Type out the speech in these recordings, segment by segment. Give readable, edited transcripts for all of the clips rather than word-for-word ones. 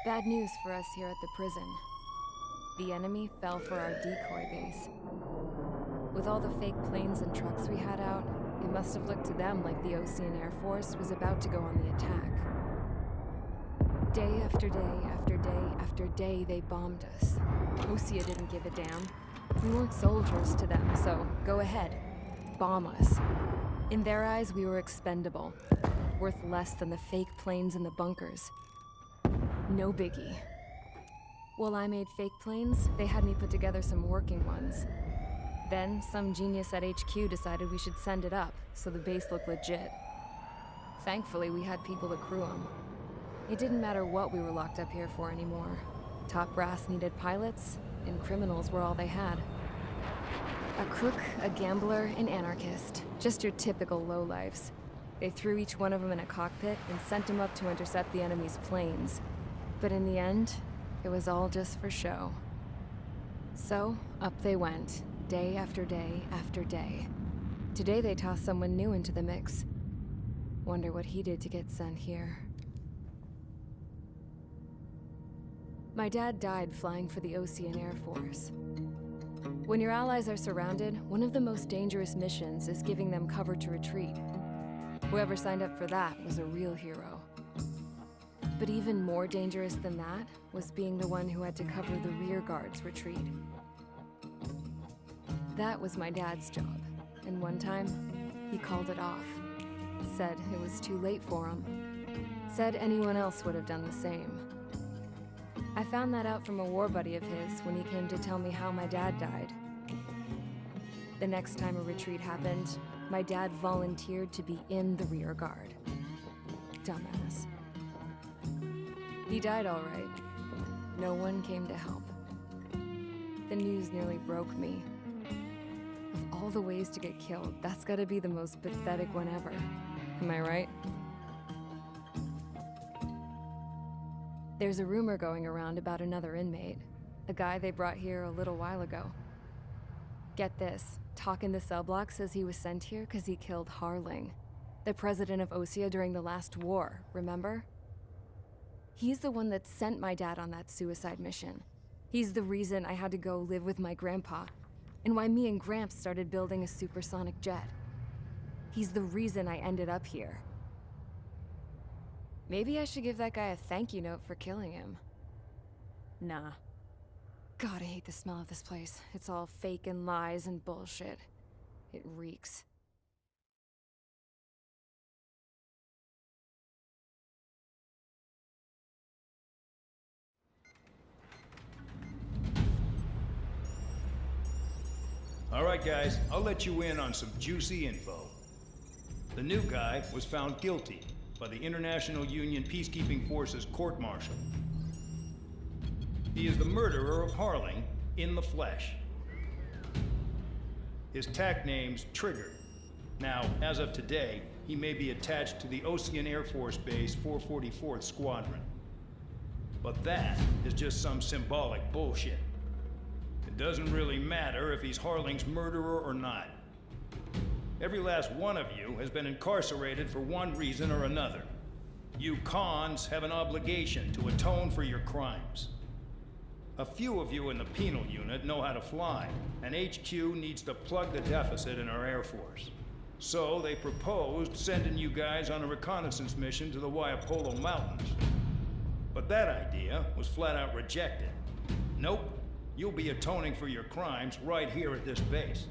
Bad news for us here at the prison. The enemy fell for our decoy base. With all the fake planes and trucks we had out, it must have looked to them like the Ocean Air Force was about to go on the attack. Day after day after day after day, they bombed us. Osea didn't give a damn. We weren't soldiers to them, so go ahead. Bomb us. In their eyes, we were expendable. Worth less than the fake planes in the bunkers. No biggie. While I made fake planes, they had me put together some working ones. Then, some genius at HQ decided we should send it up, so the base looked legit. Thankfully, we had people to crew them. It didn't matter what we were locked up here for anymore. Top brass needed pilots, and criminals were all they had. A crook, a gambler, an anarchist. Just your typical lowlifes. They threw each one of them in a cockpit and sent them up to intercept the enemy's planes. But in the end, it was all just for show. So, up they went, day after day after day. Today they tossed someone new into the mix. Wonder what he did to get sent here. My dad died flying for the Ocean Air Force. When your allies are surrounded, one of the most dangerous missions is giving them cover to retreat. Whoever signed up for that was a real hero. But even more dangerous than that was being the one who had to cover the rear guard's retreat. That was my dad's job, and one time, he called it off. Said it was too late for him. Said anyone else would have done the same. I found that out from a war buddy of his when he came to tell me how my dad died. The next time a retreat happened, my dad volunteered to be in the rear guard. Dumbass. He died all right. No one came to help. The news nearly broke me. Of all the ways to get killed, that's gotta be the most pathetic one ever. Am I right? There's a rumor going around about another inmate. A guy they brought here a little while ago. Get this, talk in the cell block says he was sent here because he killed Harling, the president of Osea during the last war, remember? He's the one that sent my dad on that suicide mission. He's the reason I had to go live with my grandpa, and why me and Gramps started building a supersonic jet. He's the reason I ended up here. Maybe I should give that guy a thank you note for killing him. Nah. God, I hate the smell of this place. It's all fake and lies and bullshit. It reeks. All right, guys, I'll let you in on some juicy info. The new guy was found guilty by the International Union Peacekeeping Forces court-martial. He is the murderer of Harling in the flesh. His TAC name's Trigger. Now, as of today, he may be attached to the Ocean Air Force Base 444th Squadron. But that is just some symbolic bullshit. It doesn't really matter if he's Harling's murderer or not. Every last one of you has been incarcerated for one reason or another. You cons have an obligation to atone for your crimes. A few of you in the penal unit know how to fly, and HQ needs to plug the deficit in our Air Force. So they proposed sending you guys on a reconnaissance mission to the Waiapolo Mountains. But that idea was flat out rejected. Nope, you'll be atoning for your crimes right here at this base.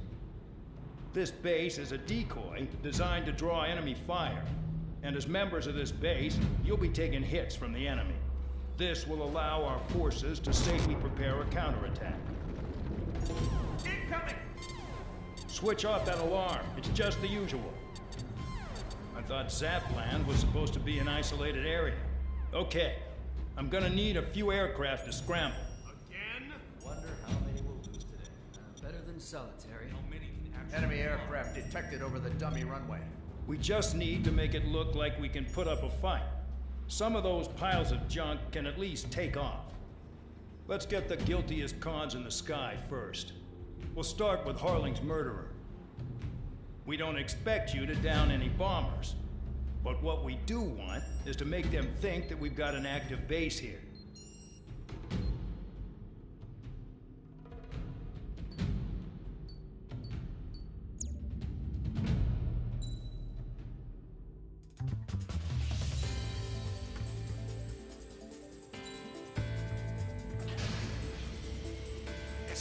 This base is a decoy designed to draw enemy fire. And as members of this base, you'll be taking hits from the enemy. This will allow our forces to safely prepare a counterattack. Incoming! Switch off that alarm. It's just the usual. I thought Zapland was supposed to be an isolated area. Okay, I'm gonna need a few aircraft to scramble. Again? Wonder how many we'll lose today. Better than solitary. How many can actually... Enemy aircraft detected over the dummy runway. We just need to make it look like we can put up a fight. Some of those piles of junk can at least take off. Let's get the guiltiest cons in the sky first. We'll start with Harling's murderer. We don't expect you to down any bombers. But what we do want is to make them think that we've got an active base here.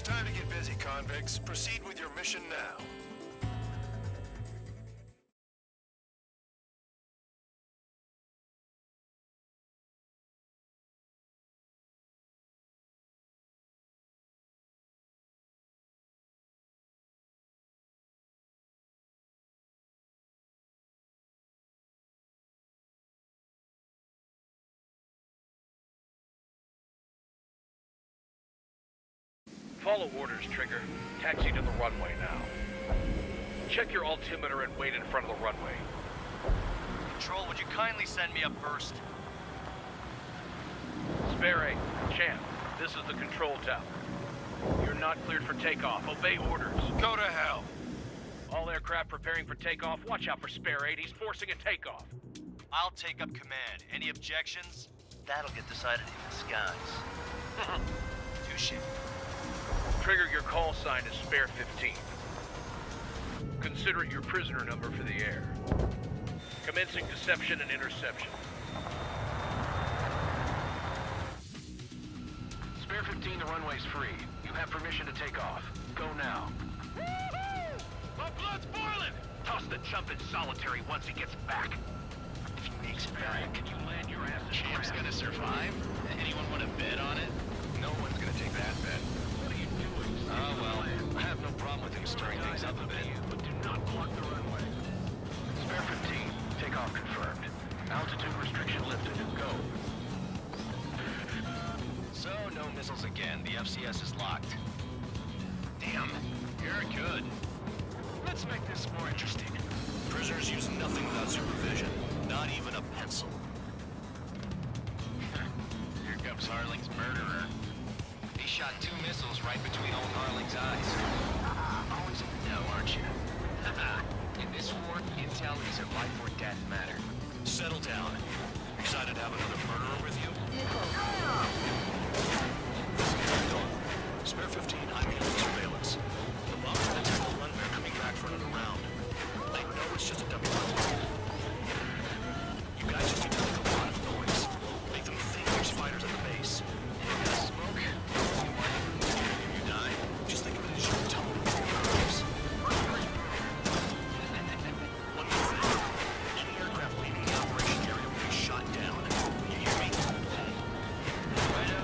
It's time to get busy, convicts. Proceed with your mission now. Follow orders, Trigger. Taxi to the runway now. Check your altimeter and wait in front of the runway. Control, would you kindly send me up first? Spare 8, Champ, this is the control tower. You're not cleared for takeoff. Obey orders. Go to hell. All aircraft preparing for takeoff. Watch out for Spare 8. He's forcing a takeoff. I'll take up command. Any objections? That'll get decided in the skies. Touche. Trigger, your call sign is Spare 15. Consider it your prisoner number for the air. Commencing deception and interception. Spare 15, the runway's free. You have permission to take off. Go now. My blood's boiling! Toss the chump in solitary once he gets back. If he makes it back, can you land your ass in Champ's gonna survive? Anyone want to bet on it? No one's gonna take that bet. What are you doing? Oh, well, I have no problem with him stirring things up a bit. But do not block the runway. Spare 15, takeoff confirmed. Altitude restriction lifted. Go. So, no missiles again. The FCS is locked. Damn, you're good. Let's make this more interesting. Prisoners use nothing without supervision. Not even a pencil. Here comes Harling's murderer. He shot 2 missiles right between old Harling's eyes. Always in the know, aren't you? In this war, intel is a life or death matter. Settle down. Excited to have another murderer with you? Spare 15, I'm in surveillance. The bombs in the technical runway are coming back for another round. I know it's just a dummy runway. You guys just need to make a lot of noise. Make them think there's fighters at the base. You guys smoke? If you die, just think of it as your tone with your eyes. One more thing. Any aircraft leaving the operation area will be shot down. You hear me? Righto.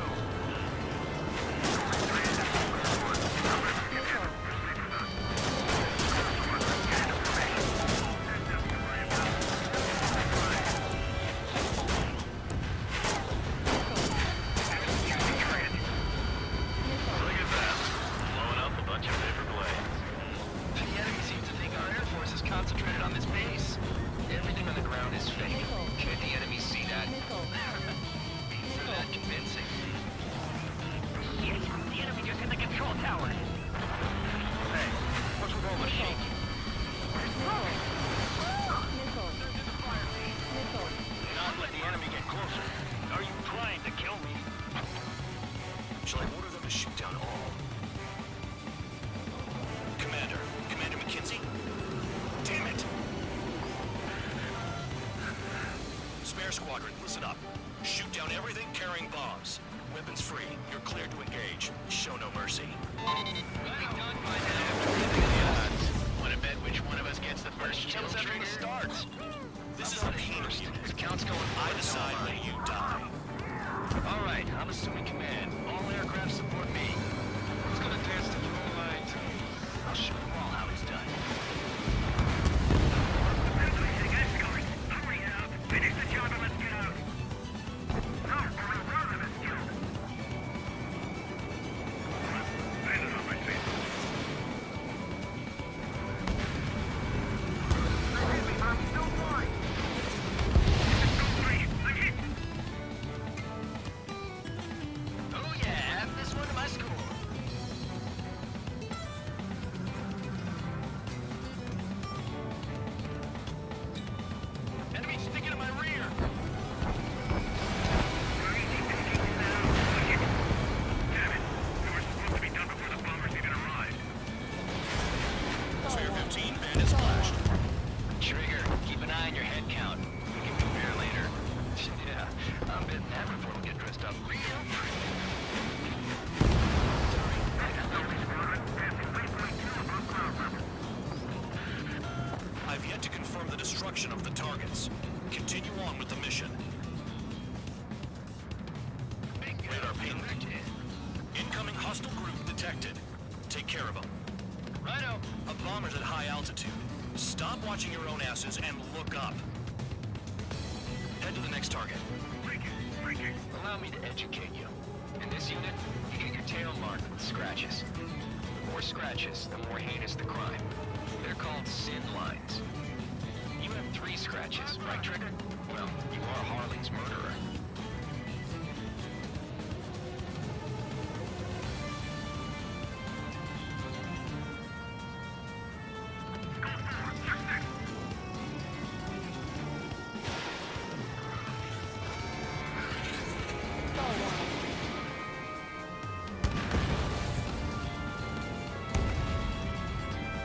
Look at that. Blowing up a bunch of paper blades. The enemy seems to think our air force is concentrated on this base. Everything on the ground is fake. Can't the enemy see that? Isn't that convincing? Yes, the enemy just hit the control tower. Hey, what's with all the shaking? Not let the enemy get closer. Are you trying to kill me? Shall I order them to shoot down all? Commander McKenzie? Damn it! Spare squadron, listen up. Shoot down everything carrying bombs. Weapons free. You're cleared to engage. Show no mercy. Want to bet which one of us gets the first kill trigger? Starts. This is the penal unit. Counts going. I decide when you die. All right, I'm assuming command. All aircraft support me. Who's gonna dance to the whole night? I'll show them all how it's done. Hurry up! Finish the job and let's get out! destruction of the targets. Continue on with the mission. Radar ping. Incoming hostile group detected. Take care of them. Righto. A bomber's at high altitude. Stop watching your own asses and look up. Head to the next target. Allow me to educate you. In this unit, you get your tail marked with scratches. The more scratches, the more heinous the crime. They're called sin lines. You have 3 scratches, right, Trigger? Well, you are Harley's murderer.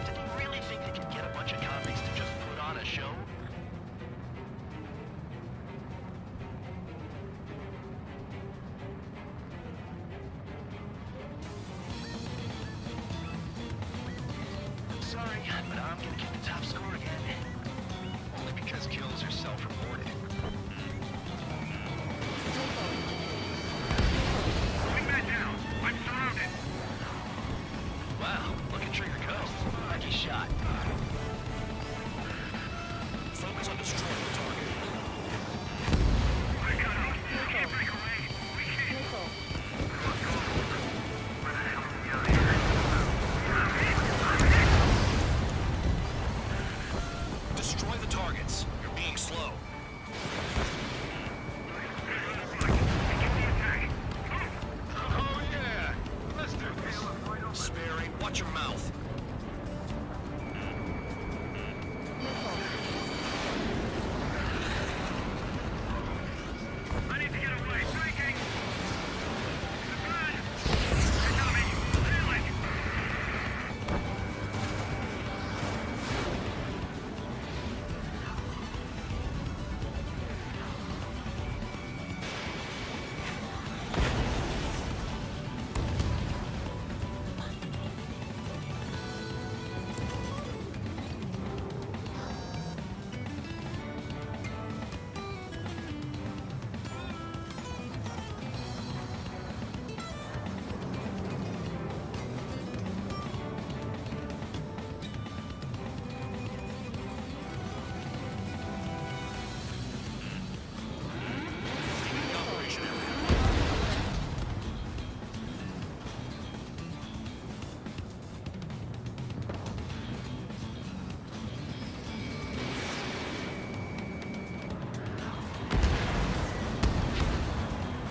Did you really think they could get a bunch of convicts to just put on a show? Sorry, but I'm gonna get the top score again. Only because kills are self-reported. Swing that down! I'm surrounded! Wow, look at Trigger go. Lucky shot. Focus on destroying the target. I got us! We can't break away! We can't! Where the hell are we out here? Destroy the targets. You're being slow. Oh yeah! Let's do this! Sperry, watch your mouth. I need to get away! Breaking! Good! They're coming! Sailing! Operation area.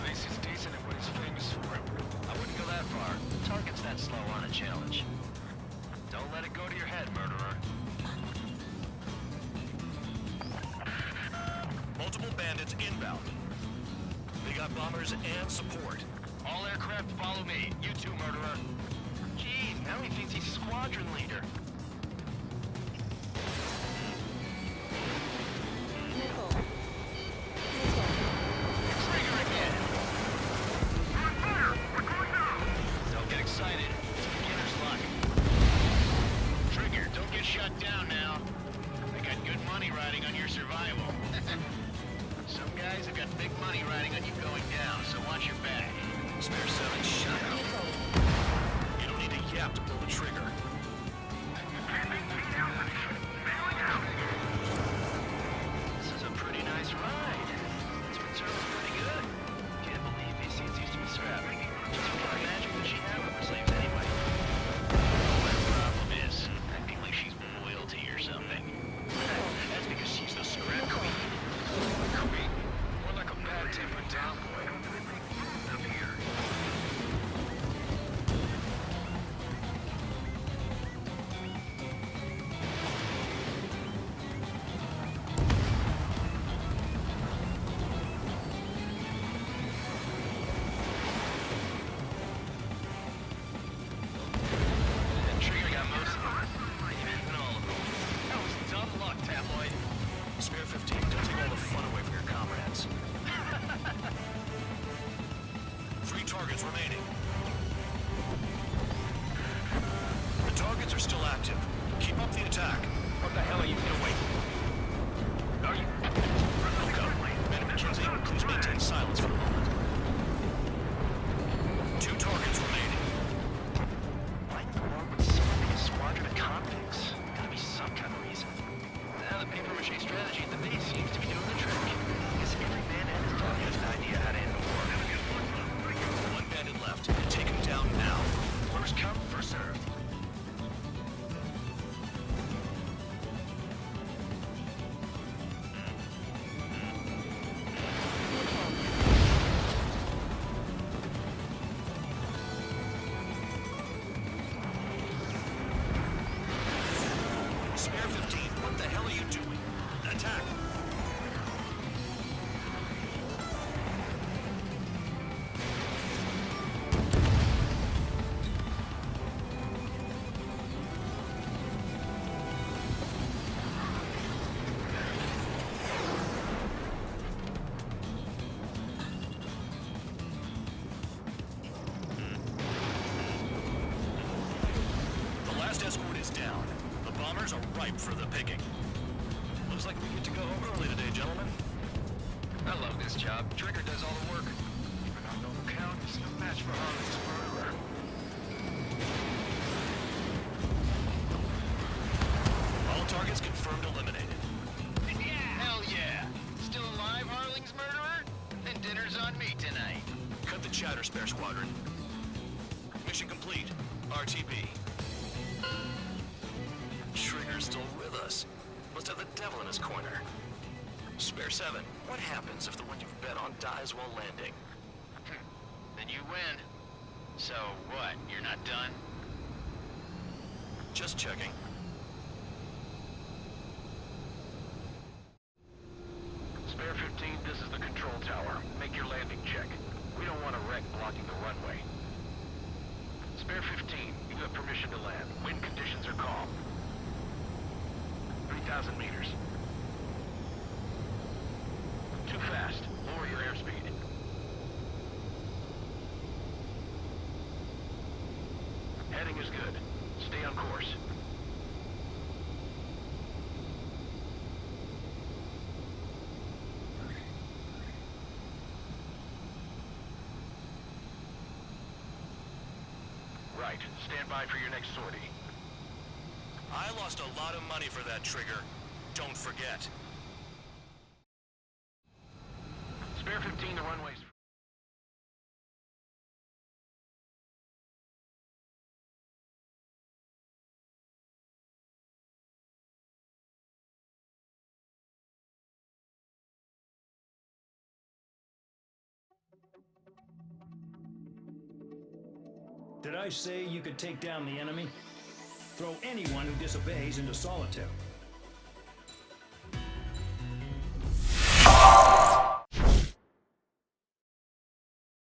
This is decent at what he's famous for. I wouldn't go that far. Target's that slow on a challenge. Don't let it go to your head, murderer. Multiple bandits inbound. They got bombers and support. All aircraft follow me. You too, murderer. Jeez, now he thinks he's squadron leader. Trigger again. We're on fire! We're going down! Don't get excited. It's beginner's luck. Trigger, don't get shut down now. I got good money riding on your survival. Some guys have got big money riding on you going down, so watch your back. Spare 7, shut up. You don't need to yap to pull the trigger. First come, first served. Spare 15, what the hell are you doing? Attack! The last escort is down. The bombers are ripe for the picking. Looks like we get to go home early today, gentlemen. I love this job. Trigger does all the work. Even on no count, it's no match for Harlan's murderer. All targets confirmed eliminated. Hell yeah! Still alive, Harling's murderer? Then dinner's on me tonight. Cut the chatter, Spare Squadron. Mission complete. RTB. Trigger's still with us. Must have the devil in his corner. Spare 7, what happens if the one you've bet on dies while landing? Then you win. So what, you're not done? Just checking. Spare 15, this is the control tower. Make your landing check. We don't want a wreck blocking the runway. Spare 15, you have permission to land. Wind conditions are calm. 3,000 meters. Too fast. Lower your airspeed. Heading is good. Stay on course. Right. Stand by for your next sortie. I lost a lot of money for that Trigger. Don't forget. Spare 15, the runway's... Did I say you could take down the enemy? Throw anyone who disobeys into solitary.